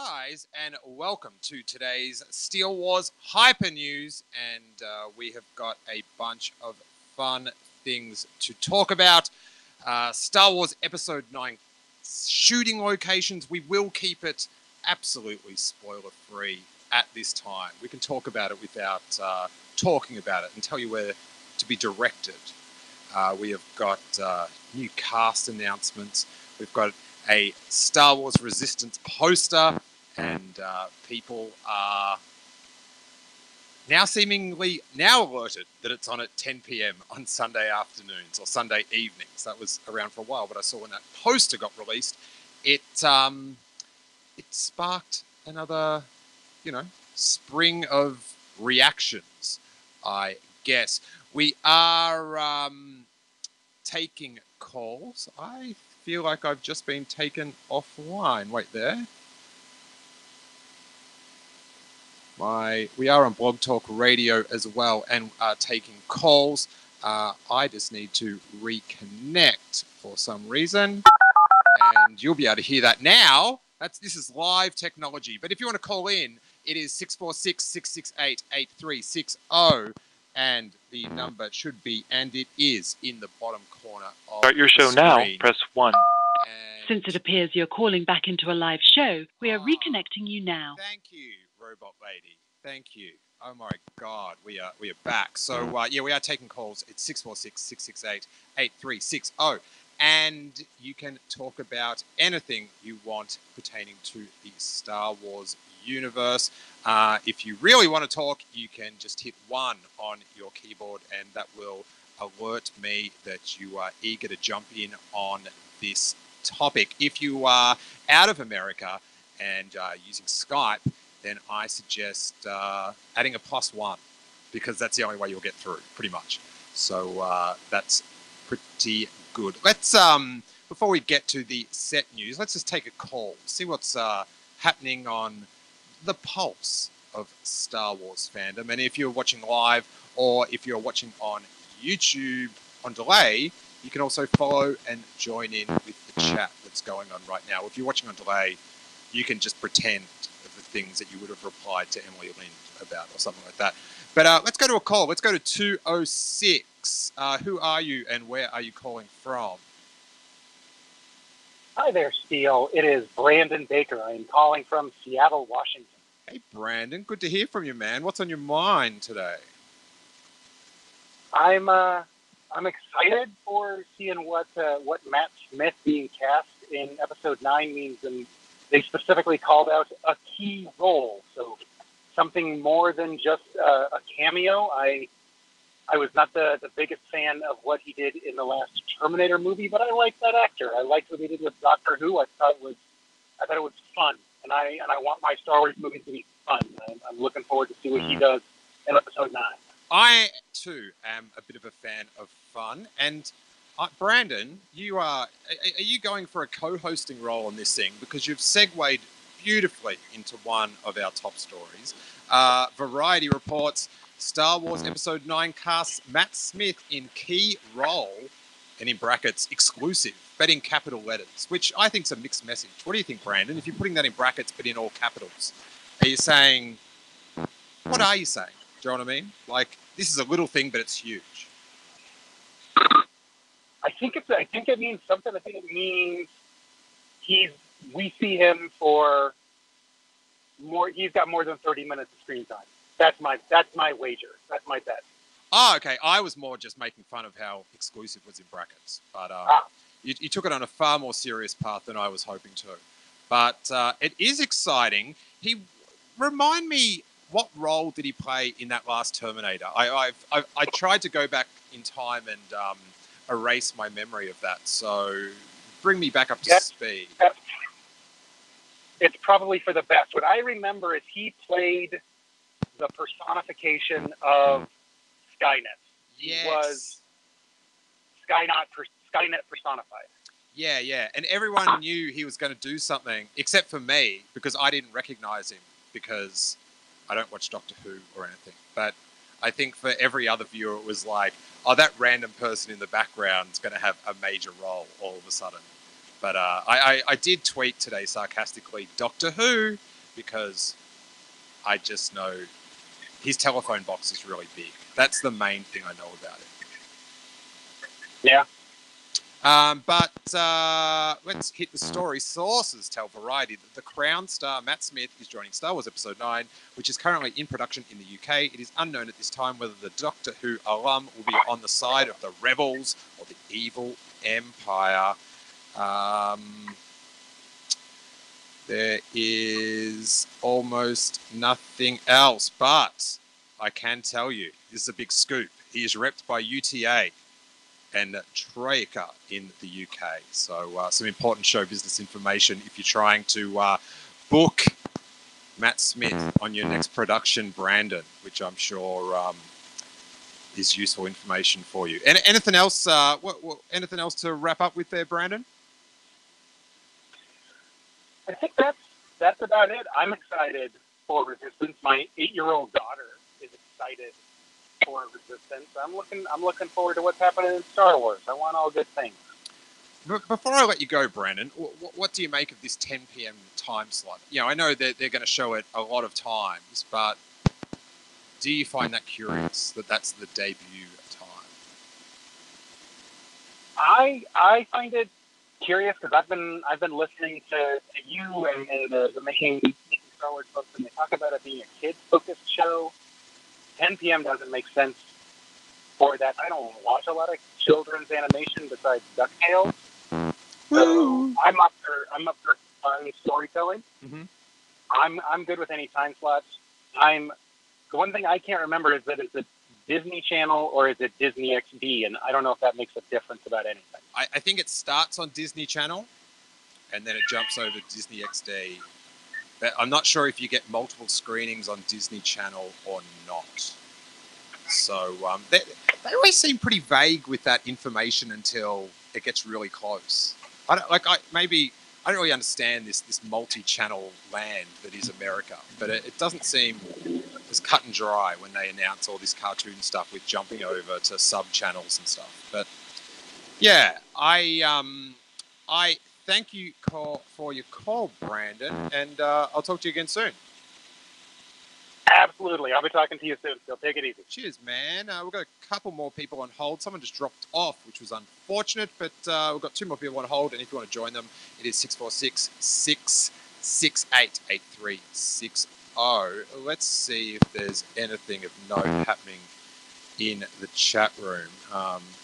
guys, and welcome to today's Steele Wars Hypenews. And we have got a bunch of fun things to talk about. Star Wars Episode 9 shooting locations. We will keep it absolutely spoiler-free at this time. We can talk about it without talking about it and tell you where to be directed. We have got new cast announcements. We've got a Star Wars Resistance poster, and people are now seemingly alerted that it's on at 10 p.m. on Sunday afternoons or Sunday evenings. That was around for a while, but I saw when that poster got released, it sparked another, spring of reactions, I guess. We are taking calls. I feel like I've just been taken offline. Wait there. We are on Blog Talk Radio as well and are taking calls. I just need to reconnect for some reason. And you'll be able to hear that now. This is live technology. But if you want to call in, it is 646-668-8360. And the number should be, and it is, in the bottom corner of Start your show the now. screen. Press 1. Since it appears you're calling back into a live show, we are reconnecting you now. Thank you, robot lady. Thank you. Oh my God, we are back. So we are taking calls. It's 646-668-8360, and you can talk about anything you want pertaining to the Star Wars universe. If you really want to talk, you can just hit 1 on your keyboard, and that will alert me that you are eager to jump in on this topic. If you are out of America and using Skype, then I suggest adding a +1, because that's the only way you'll get through, pretty much. So that's pretty good. Let's before we get to the set news, let's just take a call, see what's happening on the pulse of Star Wars fandom. And if you're watching live, or if you're watching on YouTube on delay, you can also follow and join in with the chat that's going on right now. If you're watching on delay, you can just pretend the things that you would have replied to Emily Lind about or something like that. But let's go to a call. Let's go to 206. Who are you and where are you calling from? Hi there, Steele. It is Brandon Baker. I'm calling from Seattle, Washington. Hey, Brandon. Good to hear from you, man. What's on your mind today? I'm excited for seeing what Matt Smith being cast in Episode 9 means, and they specifically called out a key role, so something more than just a cameo. I was not the biggest fan of what he did in the last Terminator movie, but I liked that actor. I liked what he did with Doctor Who. I thought it was fun, and I want my Star Wars movies to be fun. I'm looking forward to see what he does in Episode 9. I too am a bit of a fan of fun, and Brandon, are you going for a co-hosting role on this thing? Because you've segued beautifully into one of our top stories. Variety reports Star Wars Episode 9 casts Matt Smith in key role, and in brackets, exclusive, but in capital letters, which I think is a mixed message. What do you think, Brandon? If you're putting that in brackets but in all capitals, are you saying, what are you saying? Do you know what I mean? Like, this is a little thing, but it's huge. I think it means something. I think it means we see him for more. He's got more than 30 minutes of screen time. That's my wager. That's my bet. Oh, okay. I was more just making fun of how exclusive was in brackets, but you took it on a far more serious path than I was hoping to. But it is exciting. Remind me, what role did he play in that last Terminator? I tried to go back in time and erase my memory of that. So bring me back up to speed. It's probably for the best. What I remember is he played the personification of Skynet. Yes. He was Skynet personified. Yeah. And everyone knew he was going to do something, except for me, because I didn't recognize him, because I don't watch Doctor Who or anything. But I think for every other viewer, it was like, oh, that random person in the background is going to have a major role all of a sudden. But I did tweet today sarcastically, Doctor Who, because I just know his telephone box is really big. That's the main thing I know about it. Yeah. But let's hit the story. Sources tell Variety that the Crown star Matt Smith is joining Star Wars Episode 9, which is currently in production in the UK. It is unknown at this time whether the Doctor Who alum will be on the side of the rebels or the evil Empire. There is almost nothing else, but I can tell you, this is a big scoop. He is repped by UTA and Troika in the UK. So some important show business information if you're trying to book Matt Smith on your next production, Brandon, which I'm sure is useful information for you. And anything else? Anything else to wrap up with there, Brandon? I think that's about it. I'm excited for Resistance. My 8-year-old daughter is excited for Resistance. I'm looking forward to what's happening in Star Wars. I want all good things. Before I let you go, Brandon, what do you make of this 10 p.m. time slot? You know, I know that they're going to show it a lot of times, but do you find that curious that that's the debut time? I find it curious because I've been listening to you and the Making Star Wars folks, and they talk about it being a kids-focused show. 10 p.m. doesn't make sense for that. I don't watch a lot of children's animation besides DuckTales, so I'm up for fun storytelling. Mm-hmm. I'm good with any time slots. The one thing I can't remember is that it's a Disney Channel or is it Disney XD, and I don't know if that makes a difference about anything. I think it starts on Disney Channel, and then it jumps over to Disney XD. But I'm not sure if you get multiple screenings on Disney Channel or not. So they always seem pretty vague with that information until it gets really close. I don't really understand this multi-channel land that is America, but it doesn't seem as cut and dry when they announce all this cartoon stuff with jumping over to sub-channels and stuff. But yeah, I thank you for your call, Brandon, and I'll talk to you again soon. Absolutely. I'll be talking to you soon, so take it easy. Cheers, man. We've got a couple more people on hold. Someone just dropped off, which was unfortunate, but we've got 2 more people on hold, and if you want to join them, it is 646-668-8360. Let's see if there's anything of note happening in the chat room.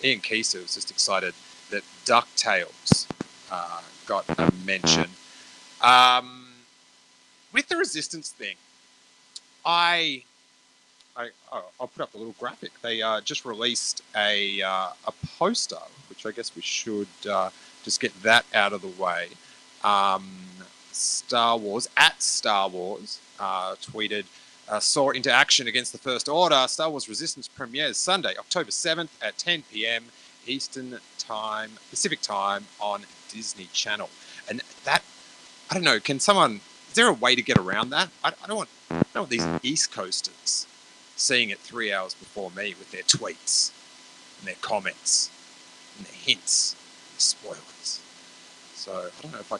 Ian Keiser was just excited that DuckTales got a mention. With the Resistance thing, I'll put up a little graphic. They just released a poster, which I guess we should just get that out of the way. Star Wars tweeted, saw into action against the First Order. Star Wars Resistance premieres Sunday, October 7th at 10 p.m. Eastern Time, Pacific Time on Disney Channel. And that, I don't know, is there a way to get around that? I don't want these East Coasters seeing it 3 hours before me with their tweets and their comments and their hints, and spoilers. So I don't know if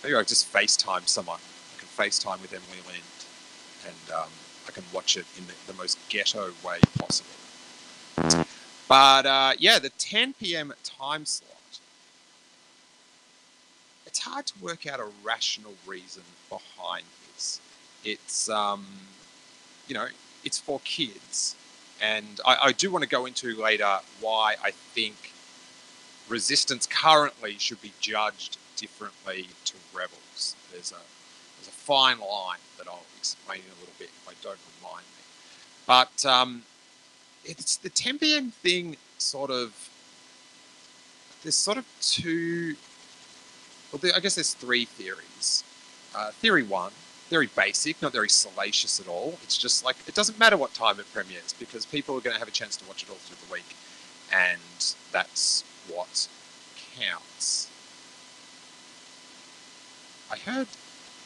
maybe I just FaceTime someone. I can FaceTime with Emily Lind, and I can watch it in the most ghetto way possible. But the 10 p.m. time slot, it's hard to work out a rational reason behind this. It's, it's for kids. And I do want to go into later why I think Resistance currently should be judged differently to Rebels. There's a fine line that I'll explain in a little bit if I don't remind me. But it's the 10 p.m. thing there's sort of two, I guess there's 3 theories. Theory 1, very basic, not very salacious at all. It's just like, it doesn't matter what time it premieres because people are going to have a chance to watch it all through the week. And that's what counts. I heard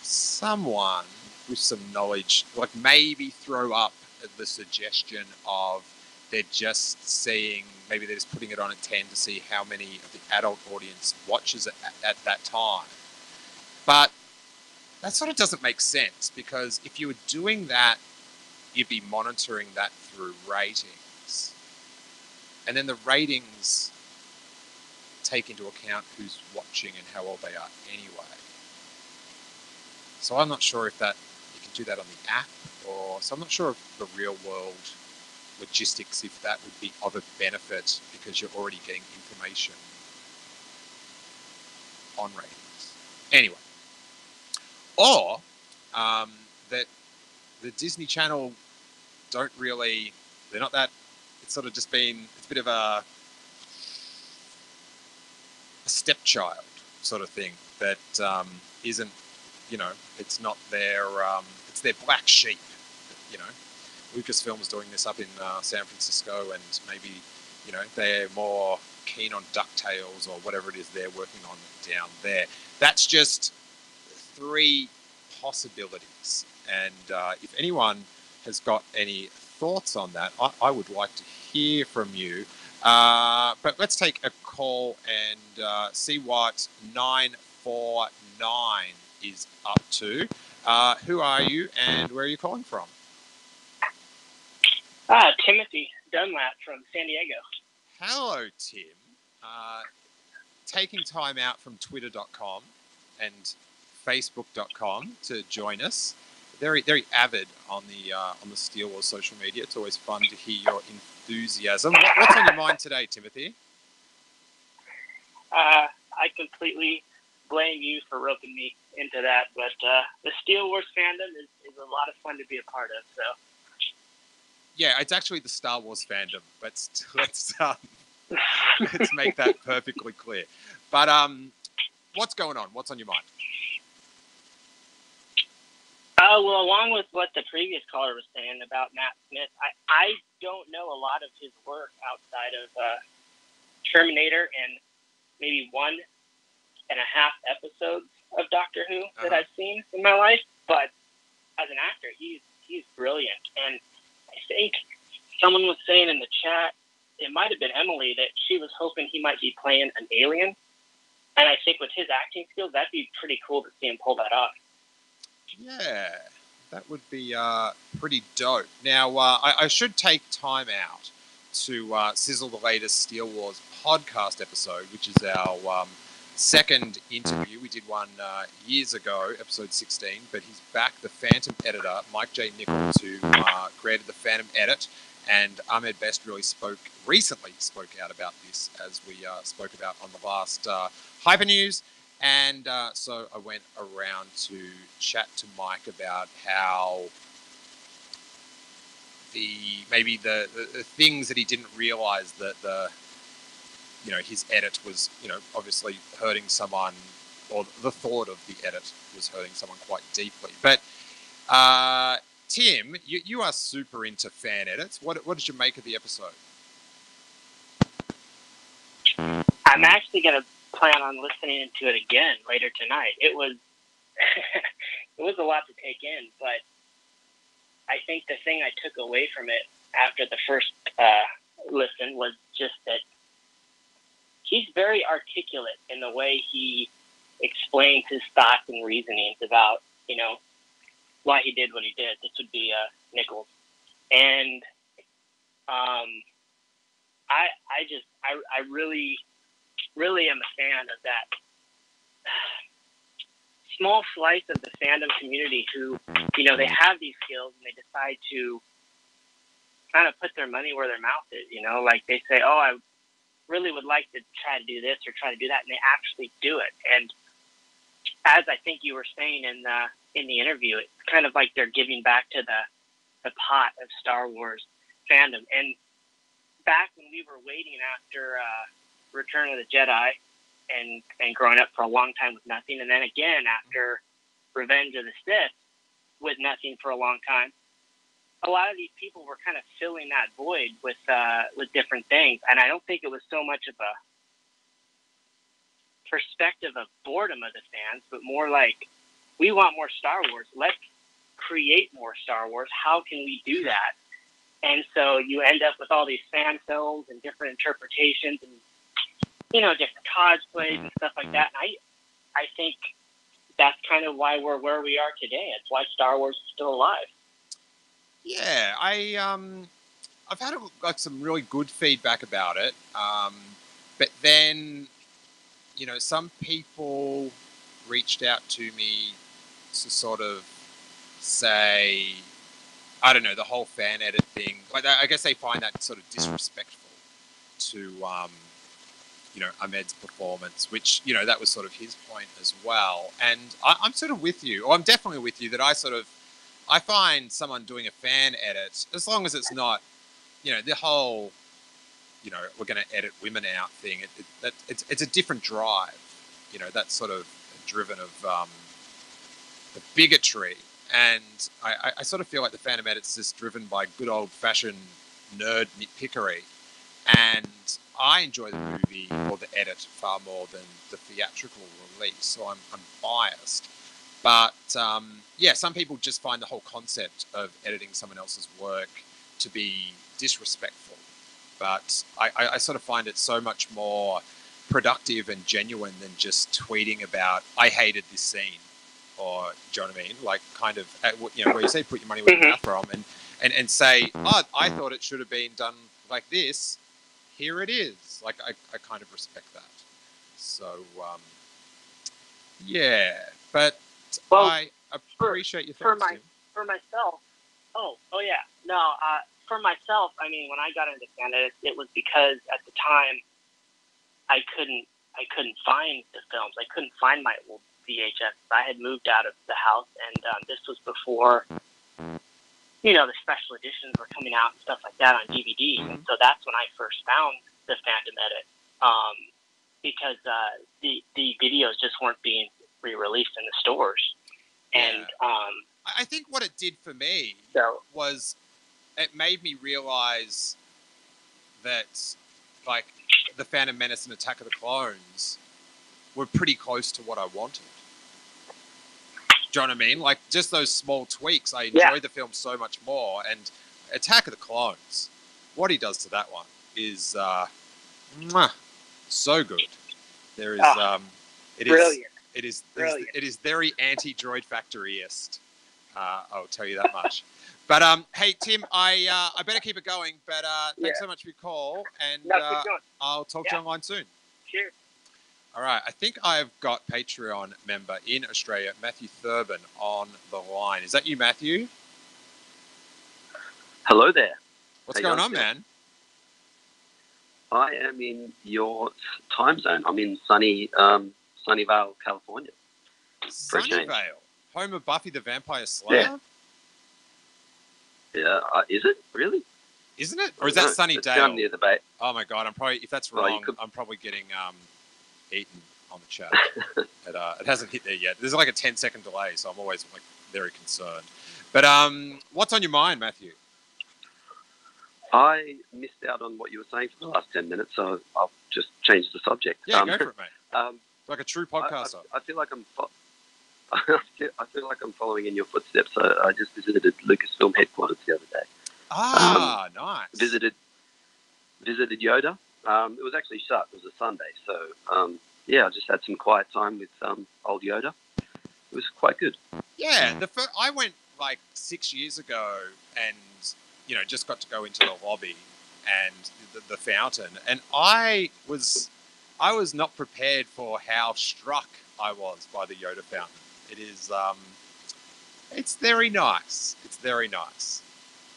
someone with some knowledge, maybe throw up the suggestion of they're just seeing, maybe they're just putting it on at 10 to see how many of the adult audience watches it at that time. But that sort of doesn't make sense, because if you were doing that, you'd be monitoring that through ratings. And then the ratings take into account who's watching and how old they are anyway. So I'm not sure if that you can do that on the app, so I'm not sure if the real world logistics, if that would be of a benefit, because you're already getting information on ratings. Anyway. Or that the Disney Channel they're not that, it's sort of just been, it's a bit of a stepchild sort of thing that isn't, it's not their, it's their black sheep, Lucasfilm is doing this up in San Francisco, and maybe, they're more keen on DuckTales or whatever it is they're working on down there. That's just 3 possibilities. And if anyone has got any thoughts on that, I would like to hear from you. But let's take a call and see what 949 is up to. Who are you and where are you calling from? Timothy Dunlap from San Diego. Hello, Tim. Taking time out from Twitter.com and Facebook.com to join us. Very, very avid on the Steele Wars social media. It's always fun to hear your enthusiasm. What's on your mind today, Timothy? I completely blame you for roping me into that, but the Steele Wars fandom is a lot of fun to be a part of. So. Yeah, it's actually the Star Wars fandom. Let's make that perfectly clear. But what's going on? What's on your mind? Well, along with what the previous caller was saying about Matt Smith, I don't know a lot of his work outside of Terminator and maybe 1.5 episodes of Doctor Who that I've seen in my life. But as an actor, he's brilliant. And I think someone was saying in the chat, it might have been Emily, that she was hoping he might be playing an alien. And I think with his acting skills, that'd be pretty cool to see him pull that off. Yeah, that would be pretty dope. Now, I should take time out to sizzle the latest Steele Wars podcast episode, which is our second interview. We did one years ago, episode 16, but he's back, the Phantom editor, Mike J. Nichols, who created the Phantom Edit, and Ahmed Best recently spoke out about this, as we spoke about on the last Hypenews. And so I went around to chat to Mike about how maybe the things that he didn't realize that his edit was, obviously hurting someone, or the thought of the edit was hurting someone quite deeply. But Tim, you are super into fan edits. What did you make of the episode? I'm actually going to plan on listening to it again later tonight. It was it was a lot to take in, but I think the thing I took away from it after the first listen was just that he's very articulate in the way he explains his thoughts and reasonings about, why he did what he did. This would be Nichols. And I really, really am a fan of that small slice of the fandom community who, they have these skills and they decide to kind of put their money where their mouth is, like they say, oh, I really would like to try to do this or try to do that, and they actually do it. And as I think you were saying in the interview, it's kind of like they're giving back to the pot of Star Wars fandom. And back when we were waiting after Return of the Jedi and growing up for a long time with nothing, and then again after Revenge of the Sith with nothing for a long time, a lot of these people were kind of filling that void with different things. And I don't think it was so much of a perspective of boredom of the fans, but more like, we want more Star Wars. Let's create more Star Wars. How can we do that? And so you end up with all these fan films and different interpretations and, you know, different cosplays and stuff like that. And I think that's kind of why we're where we are today. It's why Star Wars is still alive. Yeah, I've had got some really good feedback about it, but then, you know, some people reached out to me to sort of say, I don't know, the whole fan edit thing. Like, I guess they find that sort of disrespectful to, you know, Ahmed's performance, which, you know, that was sort of his point as well. And I'm sort of with you, or I'm definitely with you, that I find someone doing a fan edit, as long as it's not, you know, the whole, you know, we're going to edit women out thing. It's a different drive, you know, that's sort of driven of the bigotry. And I sort of feel like the Phantom Edit's just driven by good old-fashioned nerd nitpickery. And I enjoy the movie or the edit far more than the theatrical release, so I'm biased. But, yeah, some people just find the whole concept of editing someone else's work to be disrespectful. But I sort of find it so much more productive and genuine than just tweeting about, I hated this scene. Or, do you know what I mean? Like, kind of, you know, where you say put your money where your mouth from and say, oh, I thought it should have been done like this. Here it is. Like, I kind of respect that. So, yeah. But I appreciate your thoughts, Tim. For myself, oh yeah. No, for myself, I mean, when I got into Canada, it was because at the time I couldn't find the films. I couldn't find my old VHS. I had moved out of the house, and this was before, you know, the special editions were coming out and stuff like that on DVD. And so that's when I first found the Phantom Edit, because the videos just weren't being re-released in the stores. And I think what it did for me was it made me realize that, like, the Phantom Menace and Attack of the Clones were pretty close to what I wanted. Do you know what I mean? Like, just those small tweaks. I enjoyed the film so much more. And Attack of the Clones, what he does to that one is so good. There is brilliant. It is very anti-Droid Factory-est. I'll tell you that much. But hey, Tim, I better keep it going. But thanks so much for your call, and I'll talk to you online soon. Cheers. All right, I think I've got Patreon member in Australia, Matthew Thurbin, on the line. Is that you, Matthew? Hello there. What's going on, man? I am in your time zone. I'm in Sunnyvale, California. Sunnyvale, home of Buffy the Vampire Slayer? Yeah, is it? Really? Isn't it? Or is that Sunnydale? It's down near the bay. Oh, my God. If that's wrong, I'm probably getting eaten on the chat. It hasn't hit there yet. There's like a 10-second delay, so I'm always like very concerned. But what's on your mind, Matthew? I missed out on what you were saying for the last 10 minutes, so I'll just change the subject. Yeah, go for it, mate. Like a true podcaster. I feel like I feel like I'm following in your footsteps. I just visited Lucasfilm headquarters the other day. Nice. Visited Yoda. It was actually shut. It was a Sunday, so I just had some quiet time with old Yoda. It was quite good. Yeah, I went like 6 years ago, and just got to go into the lobby and the fountain, and I was not prepared for how struck I was by the Yoda fountain. It is, it's very nice. It's very nice.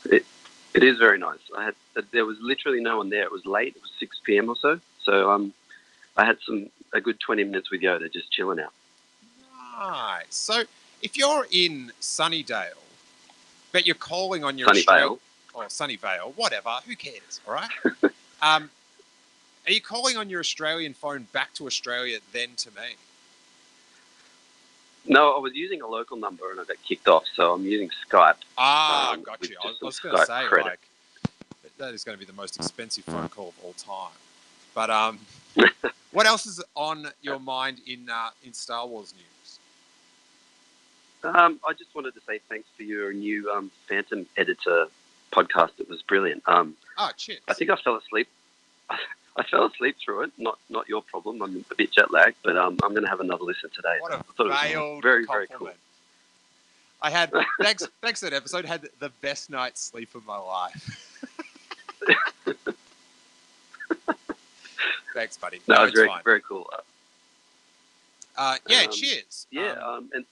It is very nice. There was literally no one there. It was late. It was 6 p.m. or so. So I had a good 20 minutes with Yoda, just chilling out. Nice. So if you're in Sunnydale, but you're calling on your Sunnyvale, or Sunnyvale, whatever, who cares? All right. Are you calling on your Australian phone back to Australia then to me? No, I was using a local number and I got kicked off, so I'm using Skype. Got you. I was going to say, like, that is going to be the most expensive phone call of all time. But what else is on your mind in Star Wars news? I just wanted to say thanks for your new Phantom editor podcast. It was brilliant. Oh, cheers. I think I fell asleep. I fell asleep through it. Not your problem. I'm a bit jet lagged, but I'm going to have another listen today. What a I thought it was veiled very compliment. very cool. I had thanks to that episode. Had the best night's sleep of my life. Thanks, buddy. No, it's very fine. very cool. Cheers. Yeah, and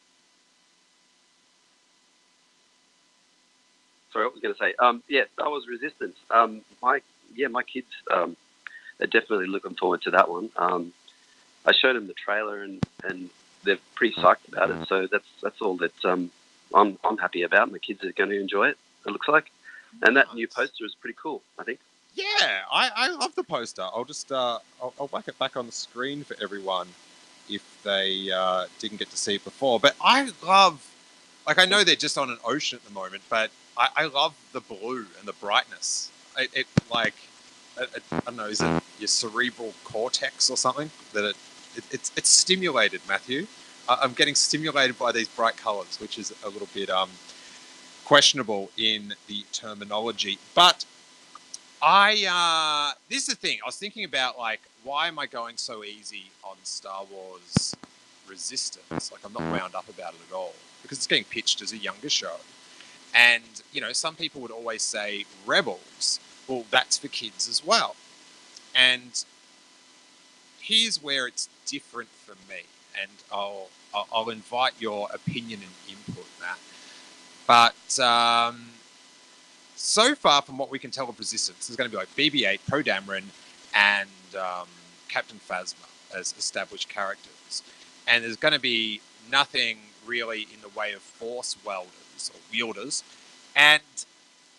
sorry, what was I going to say? Star Wars Resistance. My kids, they're definitely looking forward to that one. I showed them the trailer and they're pretty psyched about it. So that's all that I'm happy about. My kids are going to enjoy it. It looks like, and that new poster is pretty cool, I think. Yeah, I love the poster. I'll just I'll whack it back on the screen for everyone if they didn't get to see it before. But I love, I know they're just on an ocean at the moment, but I love the blue and the brightness. I don't know, is it your cerebral cortex or something that it's stimulated, Matthew? I'm getting stimulated by these bright colours, which is a little bit questionable in the terminology. But this is the thing. I was thinking about, why am I going so easy on Star Wars Resistance? I'm not wound up about it at all because it's getting pitched as a younger show. And, some people would always say Rebels. Well, that's for kids as well. And here's where it's different for me. And I'll invite your opinion and input, Matt. But so far, from what we can tell of Resistance, there's going to be BB-8, Poe Dameron, and Captain Phasma as established characters. And there's going to be nothing really in the way of Force welders or wielders. And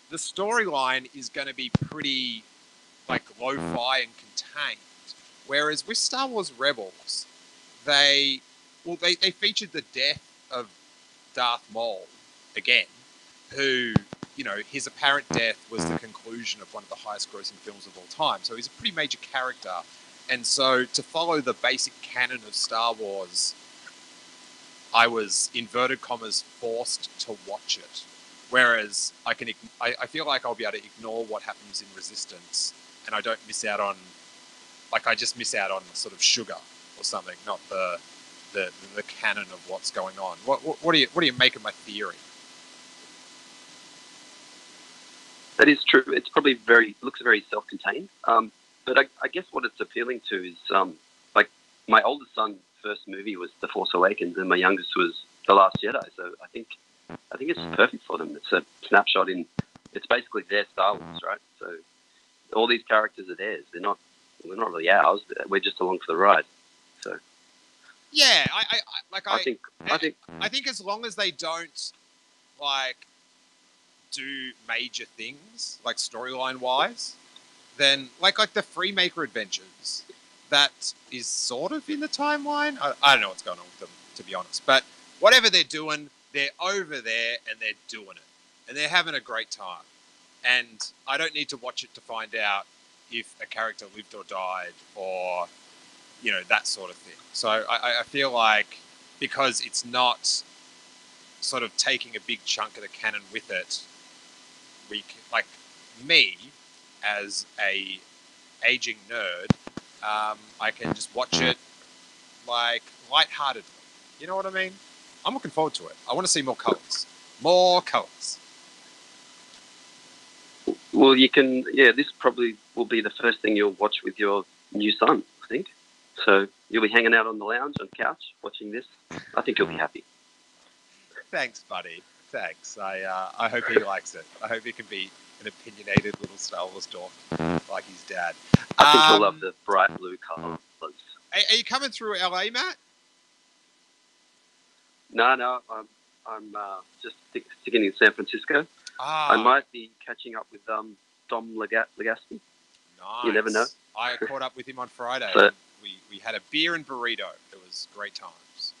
the storyline is going to be pretty, lo-fi and contained. Whereas with Star Wars Rebels, they featured the death of Darth Maul again, who, his apparent death was the conclusion of one of the highest grossing films of all time. So he's a pretty major character. And so to follow the basic canon of Star Wars, I was, inverted commas, forced to watch it. Whereas I feel like I'll be able to ignore what happens in Resistance, and I don't miss out on, I just miss out on sort of sugar or something, not the canon of what's going on. What do you make of my theory? That is true. It's probably looks very self-contained. But I guess what it's appealing to is, my oldest son's first movie was The Force Awakens, and my youngest was The Last Jedi. So I think it's perfect for them. It's a snapshot it's basically their Star Wars, right? So all these characters are theirs. They're not really ours. We're just along for the ride. So yeah, I think as long as they don't do major things storyline wise, then like the Freemaker Adventures, that is sort of in the timeline. I don't know what's going on with them, to be honest. But whatever they're doing, they're over there and they're doing it. And they're having a great time. And I don't need to watch it to find out if a character lived or died or, that sort of thing. So I feel like because it's not sort of taking a big chunk of the canon with it, we can, me, as a aging nerd, I can just watch it lightheartedly. You know what I mean? I'm looking forward to it. I want to see more colours. More colours. Well, you can. Yeah, this probably will be the first thing you'll watch with your new son, I think. So you'll be hanging out on the lounge on the couch watching this. I think you'll be happy. Thanks, buddy. Thanks. I hope he likes it. I hope he can be an opinionated little Star Wars dork like his dad. I think he'll love the bright blue colours. Are you coming through LA, Matt? No. I'm just sticking in San Francisco. I might be catching up with Dom Legaspi. Nice. You never know. I caught up with him on Friday. So, we had a beer and burrito. It was great times.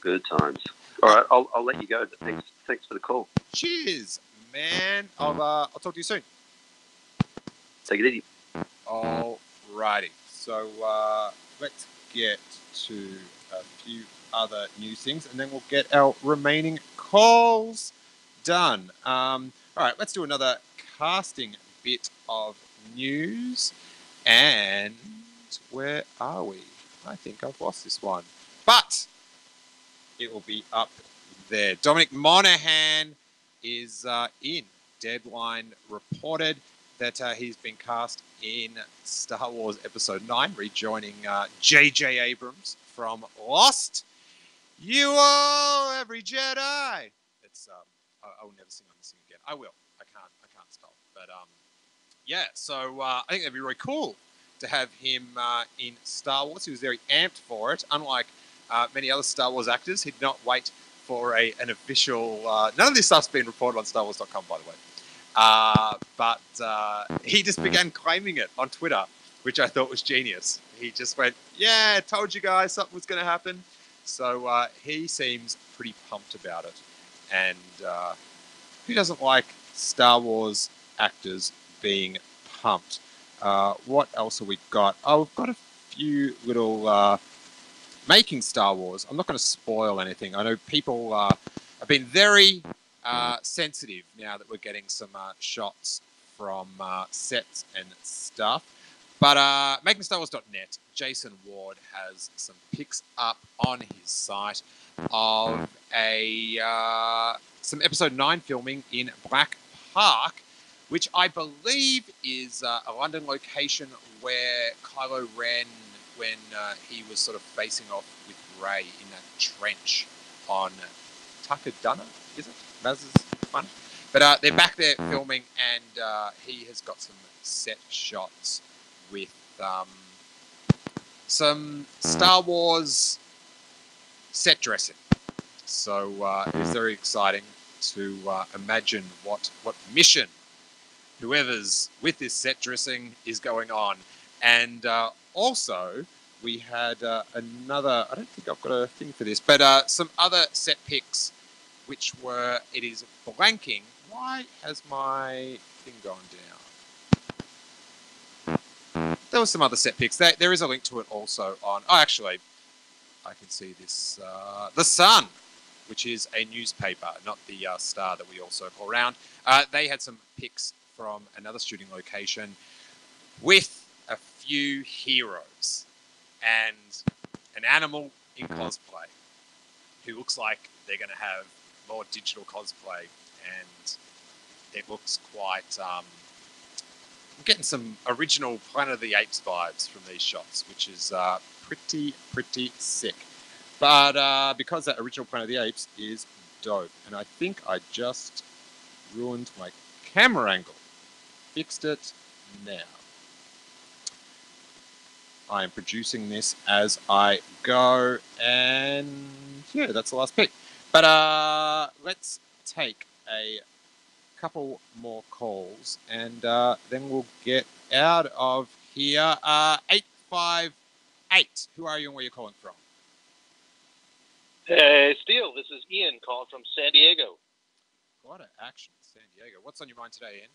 Good times. All right, I'll let you go. But thanks for the call. Cheers, man. I'll talk to you soon. Take it easy. Alrighty. So let's get to a few other new things, and then we'll get our remaining calls done. All right, let's do another casting bit of news. And where are we? I think I've lost this one. But it will be up there. Dominic Monaghan is in. Deadline reported that he's been cast in Star Wars Episode 9, rejoining J.J. Abrams from Lost. You all, every Jedi. It's I will never sing on this thing again. I will. I can't stop. But yeah. So I think that'd be really cool to have him in Star Wars. He was very amped for it. Unlike many other Star Wars actors, he did not wait for an official. None of this stuff's been reported on StarWars.com, by the way. But he just began claiming it on Twitter, which I thought was genius. He just went, "Yeah, told you guys something was going to happen." So he seems pretty pumped about it. And who doesn't like Star Wars actors being pumped? What else have we got? Oh, we've got a few little making Star Wars. I'm not going to spoil anything. I know people have been very sensitive now that we're getting some shots from sets and stuff. But MakingStarWars.net, Jason Ward has some pics up on his site of some Episode 9 filming in Black Park, which I believe is a London location where Kylo Ren, when he was sort of facing off with Rey in that trench on Takaduna, is it? Maz's one. But they're back there filming, and he has got some set shots with some Star Wars set dressing. So it's very exciting to imagine what mission whoever's with this set dressing is going on. And also, we had another, I don't think I've got a thing for this, but some other set pics, which were, it is blanking. Why has my thing gone down? There was some other set pics. There is a link to it also on... Oh, actually, I can see this. The Sun, which is a newspaper, not the Star that we all circle around. They had some pics from another shooting location with a few heroes and an animal in cosplay who looks like they're going to have more digital cosplay, and it looks quite... I'm getting some original Planet of the Apes vibes from these shots, which is pretty sick. But because that original Planet of the Apes is dope, and I think I just ruined my camera angle. Fixed it now. I am producing this as I go, and yeah, that's the last pick. But let's take a couple more calls, and then we'll get out of here. 858. Who are you and where you're calling from? Hey, Steele, this is Ian calling from San Diego. Quite an action in San Diego. What's on your mind today, Ian?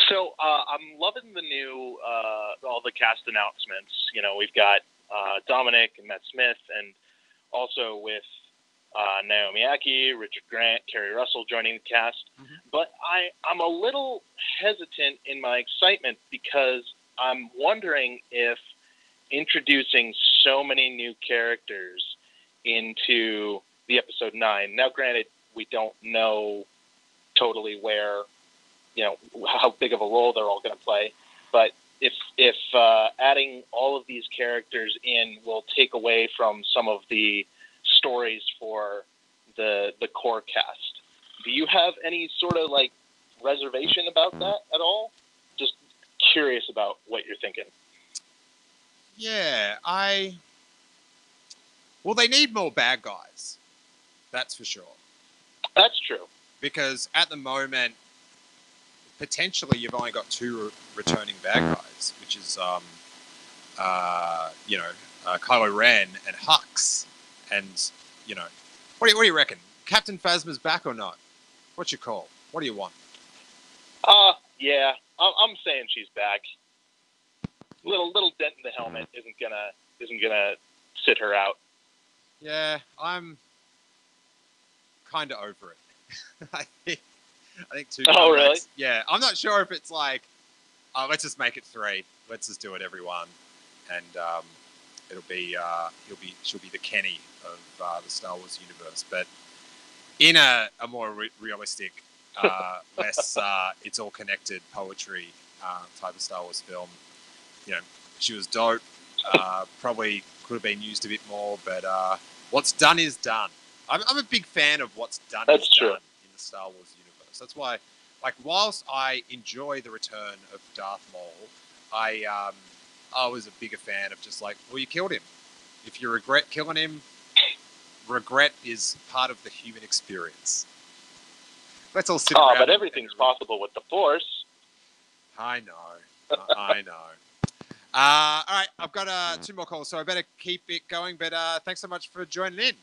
So I'm loving the new, all the cast announcements. You know, we've got Dominic and Matt Smith, and also with Naomi Ackie, Richard Grant, Kerry Russell joining the cast. Mm-hmm. But I'm a little hesitant in my excitement because I'm wondering if introducing so many new characters into the Episode 9. Now, granted, we don't know totally where, you know, how big of a role they're all going to play. But if adding all of these characters in will take away from some of the stories for the core cast, do you have any sort of like reservation about that at all? Just curious about what you're thinking. Yeah, well, they need more bad guys. That's for sure. That's true. Because at the moment, potentially you've only got two returning bad guys, which is, Kylo Ren and Hux. And, you know, what do you reckon? Captain Phasma's back or not? What's your call? What do you want? Yeah, I'm saying she's back. Little dent in the helmet isn't gonna sit her out. Yeah, I'm kind of over it. I think 2 Oh, comebacks. really? Yeah, I'm not sure if it's like, let's just make it 3. Let's just do it, everyone, and she'll be the Kenny of the Star Wars universe, but in a more realistic, less it's all connected poetry type of Star Wars film. You know, she was dope. Probably could have been used a bit more, but what's done is done. I'm a big fan of what's done That's is true. done in the Star Wars universe. That's why, like, whilst I enjoy the return of Darth Maul, I was a bigger fan of just like, well, you killed him. If you regret killing him, regret is part of the human experience. Let's all sit around. But everything's possible with the Force. I know. I know. All right, I've got 2 more calls, so I better keep it going. But thanks so much for joining in.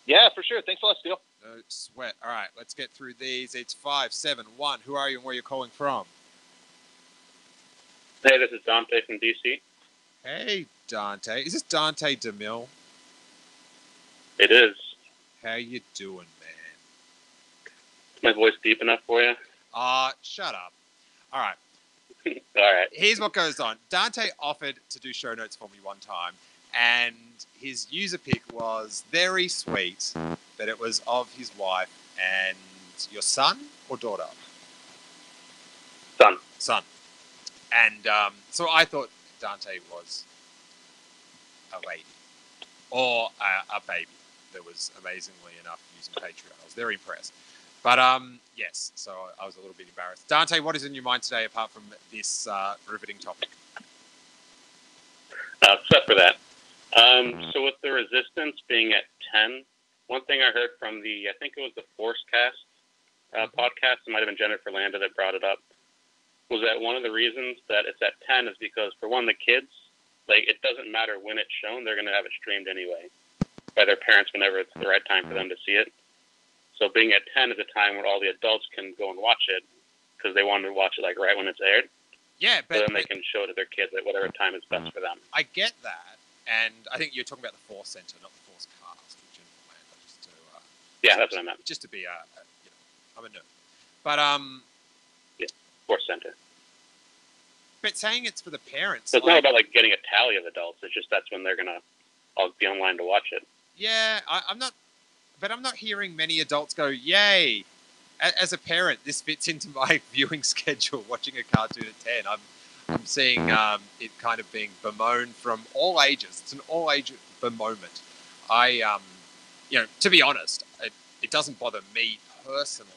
Yeah, for sure. Thanks a lot, Steele. No sweat. All right, let's get through these. It's 571. Who are you and where are you calling from? Hey, this is Dante from DC. Hey, Dante. Is this Dante DeMille? It is. How you doing, man? Is my voice deep enough for you? Shut up. All right. All right. Here's what goes on. Dante offered to do show notes for me one time, and his user pick was very sweet, but it was of his wife and your son or daughter? Son. Son. And so I thought Dante was a lady or a baby that was amazingly enough using Patreon. I was very impressed. But yes, so I was a little bit embarrassed. Dante, what is in your mind today apart from this riveting topic? Except for that. So with the Resistance being at 10, one thing I heard from I think it was the Forcecast podcast, it might have been Jennifer Landa that brought it up, was that one of the reasons that it's at 10 is because, for one, the kids, like, it doesn't matter when it's shown, they're going to have it streamed anyway by their parents whenever it's the right time for them to see it. So being at 10 is a time where all the adults can go and watch it because they want to watch it, like, right when it's aired. Yeah, but... So then they can show it to their kids at whatever time is best for them. I get that, and I think you're talking about the Force Center, not the Force Cast with Jennifer Landa, just to... yeah, that's what I meant. Just to be, I'm a nerd. But, yeah, Force Center. But saying it's for the parents... So it's not about, like, getting a tally of adults. It's just that's when they're going to all be online to watch it. Yeah, I'm not... But I'm not hearing many adults go, yay! As a parent, this fits into my viewing schedule, watching a cartoon at 10. I'm seeing it kind of being bemoaned from all ages. It's an all-age bemoanment. To be honest, it doesn't bother me personally,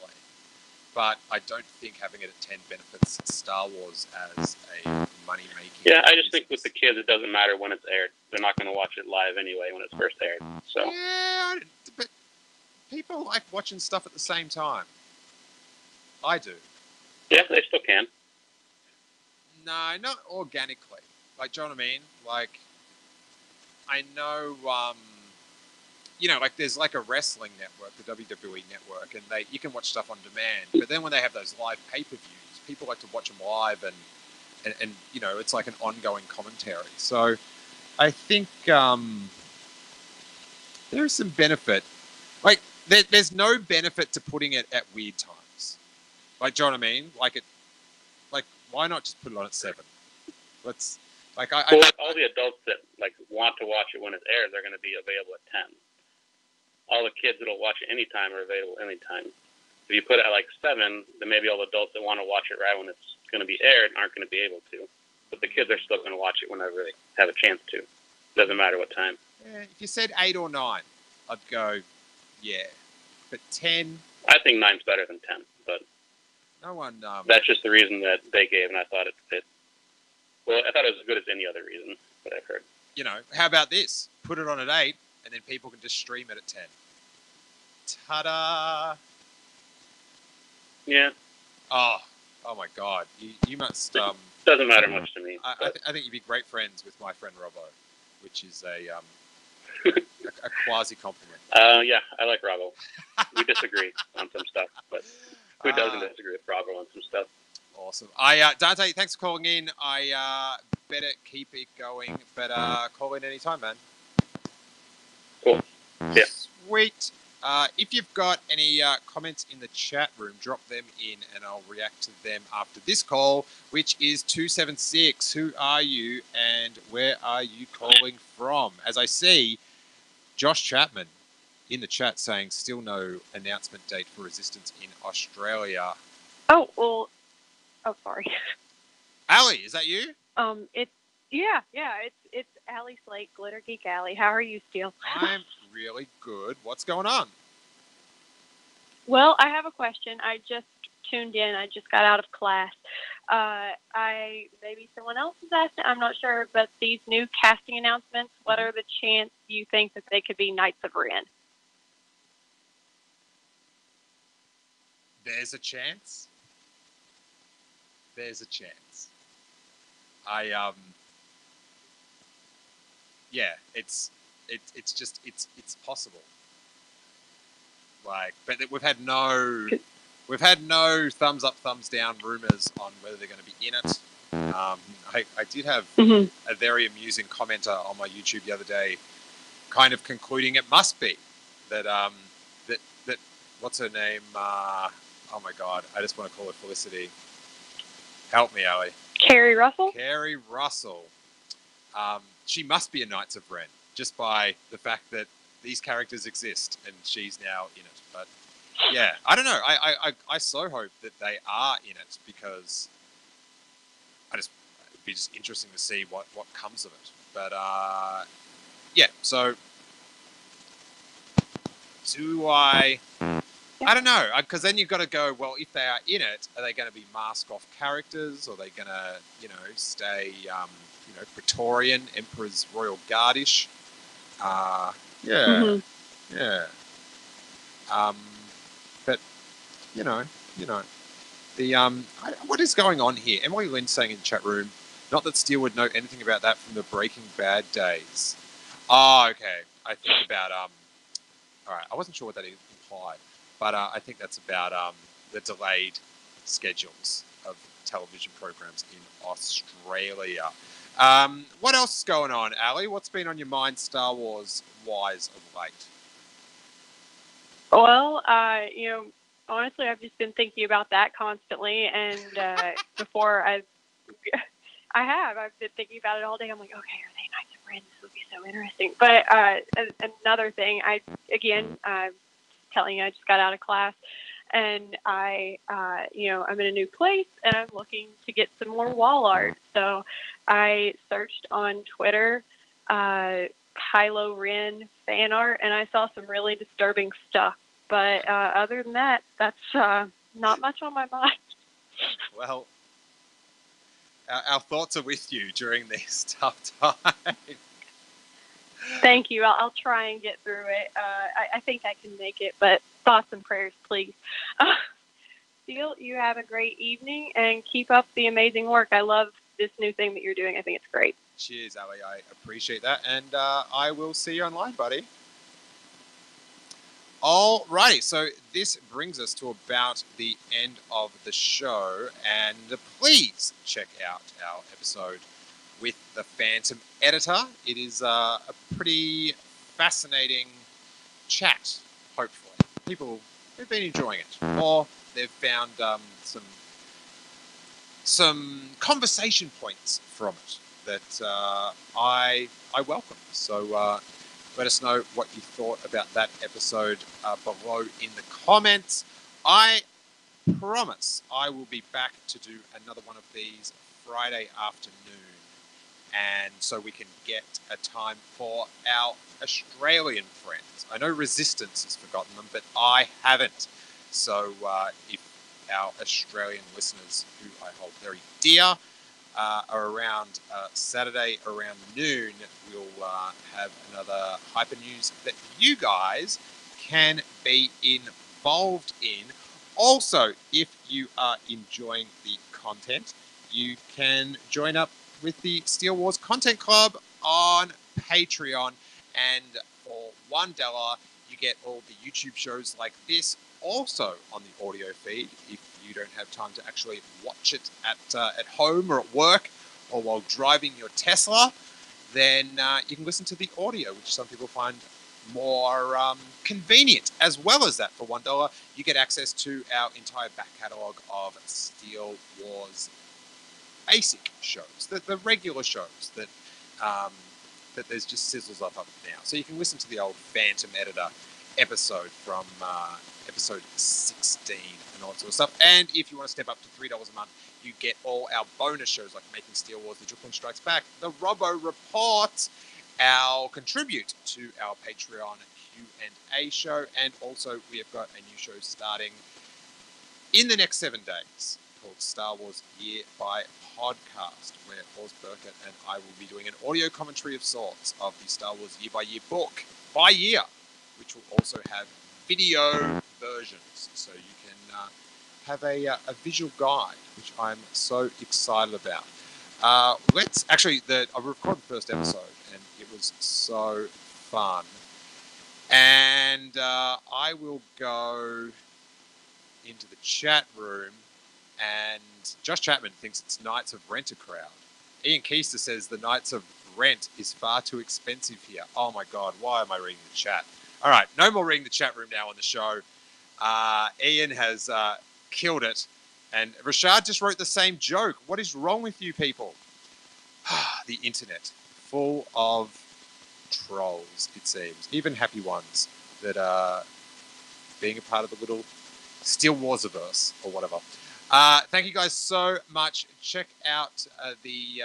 but I don't think having it at 10 benefits Star Wars as a money-making Yeah, I just think with the kids, it doesn't matter when it's aired. They're not going to watch it live anyway when it's first aired. So. Yeah, but people like watching stuff at the same time. I do. Yeah, they still can. No, not organically. Like, do you know what I mean? Like, I know, like there's like a wrestling network, the WWE network, and you can watch stuff on demand. But then when they have those live pay-per-views, people like to watch them live, and it's like an ongoing commentary. So I think there's some benefit. Like, there's no benefit to putting it at weird times. Like, do you know what I mean? Like, why not just put it on at 7? Let's, like, all the adults that, like, want to watch it when it's aired, they're going to be available at 10. All the kids that'll watch it anytime are available anytime. If you put it at, like, 7, then maybe all the adults that want to watch it right when it's going to be aired aren't going to be able to. But the kids are still going to watch it whenever they have a chance to. Doesn't matter what time. Yeah, if you said 8 or 9, I'd go, yeah. But 10... I think 9's better than 10, but... No one... that's just the reason that they gave, and I thought it fit. Well, I thought it was as good as any other reason that I've heard. How about this? Put it on at 8, and then people can just stream it at 10. Ta-da! Yeah. Oh my God. You must... doesn't matter much to me. I think you'd be great friends with my friend Robbo, which is a quasi-compliment. Yeah, I like Robbo. We disagree on some stuff, but who doesn't disagree with Robbo on some stuff? Awesome. Dante, thanks for calling in. I better keep it going, but call in anytime, man. Cool. Yeah. Sweet. If you've got any comments in the chat room, drop them in and I'll react to them after this call, which is 276. Who are you and where are you calling from? As I see, Josh Chapman in the chat saying still no announcement date for Resistance in Australia. Oh, well, sorry. Ali, is that you? It's Allie Slate, Glitter Geek Allie. How are you, Steele? I'm really good. What's going on? Well, I have a question. I just tuned in. I just got out of class. Maybe someone else is asking. I'm not sure, but these new casting announcements. What are the chance you think that they could be Knights of Ren? There's a chance. There's a chance. Yeah, it's possible. Like, but we've had no thumbs up, thumbs down rumors on whether they're going to be in it. I did have a very amusing commenter on my YouTube the other day, kind of concluding it must be that that what's her name? Oh my God, I just want to call her Felicity. Help me, Ali. Carrie Russell. Carrie Russell. She must be a Knights of Ren just by the fact that these characters exist and she's now in it. But yeah, I don't know. I so hope that they are in it because it'd be just interesting to see what comes of it. But yeah, so I don't know, because then you've got to go, well, if they are in it, are they going to be mask-off characters? Or are they going to, stay, Praetorian, Emperor's Royal Guardish? Yeah. But, what is going on here? Emily Lynn saying in the chat room, not that Steele would know anything about that from the Breaking Bad days. Oh, okay. I think about, all right, I wasn't sure what that implied. But I think that's about the delayed schedules of television programs in Australia. What else is going on, Ali? What's been on your mind Star Wars-wise of late? Well, honestly, I've just been thinking about that constantly. And before I've been thinking about it all day. I'm like, okay, are they Knights of Ren? This would be so interesting. But another thing, telling you I just got out of class and I'm in a new place and I'm looking to get some more wall art. So I searched on Twitter Kylo Ren fan art and I saw some really disturbing stuff. But other than that, that's not much on my mind. Well, our thoughts are with you during these tough times. Thank you. I'll try and get through it. I think I can make it, but thoughts and prayers, please. Steele, you have a great evening and keep up the amazing work. I love this new thing that you're doing. I think it's great. Cheers, Ali. I appreciate that. And I will see you online, buddy. All righty. So this brings us to about the end of the show. And please check out our episode with the Phantom Editor. It is a pretty fascinating chat, hopefully. People have been enjoying it, or they've found some conversation points from it that I welcome. So let us know what you thought about that episode below in the comments. I promise I will be back to do another one of these Friday afternoon. And so we can get a time for our Australian friends. I know Resistance has forgotten them, but I haven't. So if our Australian listeners, who I hold very dear, are around Saturday around noon, we'll have another Hypenews that you guys can be involved in. Also, if you are enjoying the content, you can join up with the Steele Wars Content Club on Patreon, and for $1 you get all the YouTube shows like this also on the audio feed. If you don't have time to actually watch it at home or at work or while driving your Tesla, then you can listen to the audio, which some people find more convenient. As well as that, for $1, you get access to our entire back catalogue of Steele Wars basic shows, the regular shows that that there's just sizzles up now. So you can listen to the old Phantom Editor episode from episode 16 and all that sort of stuff. And if you want to step up to $3 a month, you get all our bonus shows like Making Steele Wars, The Brooklyn Strikes Back, The Robbo Report, our contribute to our Patreon Q&A show, and also we have got a new show starting in the next 7 days called Star Wars Year by Podcast, where Oz Burkett and I will be doing an audio commentary of sorts of the Star Wars Year by Year book by year, which will also have video versions, so you can have a visual guide, which I'm so excited about. I recorded the first episode, and it was so fun. And I will go into the chat room, and Josh Chapman thinks it's Knights of Rent-A-Crowd. Ian Keister says the Knights of Rent is far too expensive here. Oh my God, why am I reading the chat? All right, no more reading the chat room now on the show. Ian has killed it, and Rashad just wrote the same joke. What is wrong with you people? The internet, full of trolls, it seems. Even happy ones that are being a part of the little Steele Wars-averse or whatever. Thank you guys so much. Check out the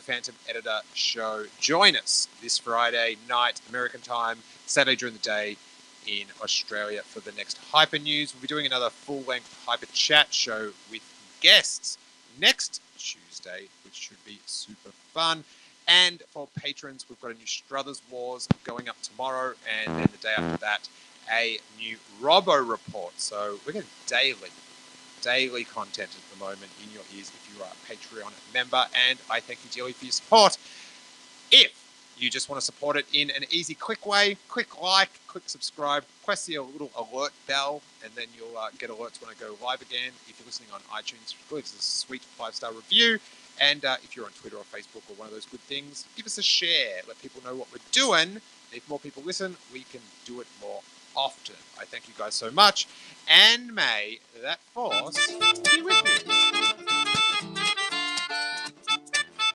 Phantom Editor show. Join us this Friday night, American time, Saturday during the day in Australia for the next Hypenews. We'll be doing another full-length Hyper Chat show with guests next Tuesday, which should be super fun. And for patrons, we've got a new Struthers Wars going up tomorrow, and then the day after that, a new Robbo Report. So we're getting daily content at the moment in your ears if you are a Patreon member, and I thank you dearly for your support. If you just want to support it in an easy, quick way, quick like, quick subscribe, press the little alert bell, and then you'll get alerts when I go live again. If you're listening on iTunes, leave us a sweet 5-star review, and if you're on Twitter or Facebook or one of those good things, give us a share. Let people know what we're doing. If more people listen, we can do it more often. I thank you guys so much, and may that force be with you.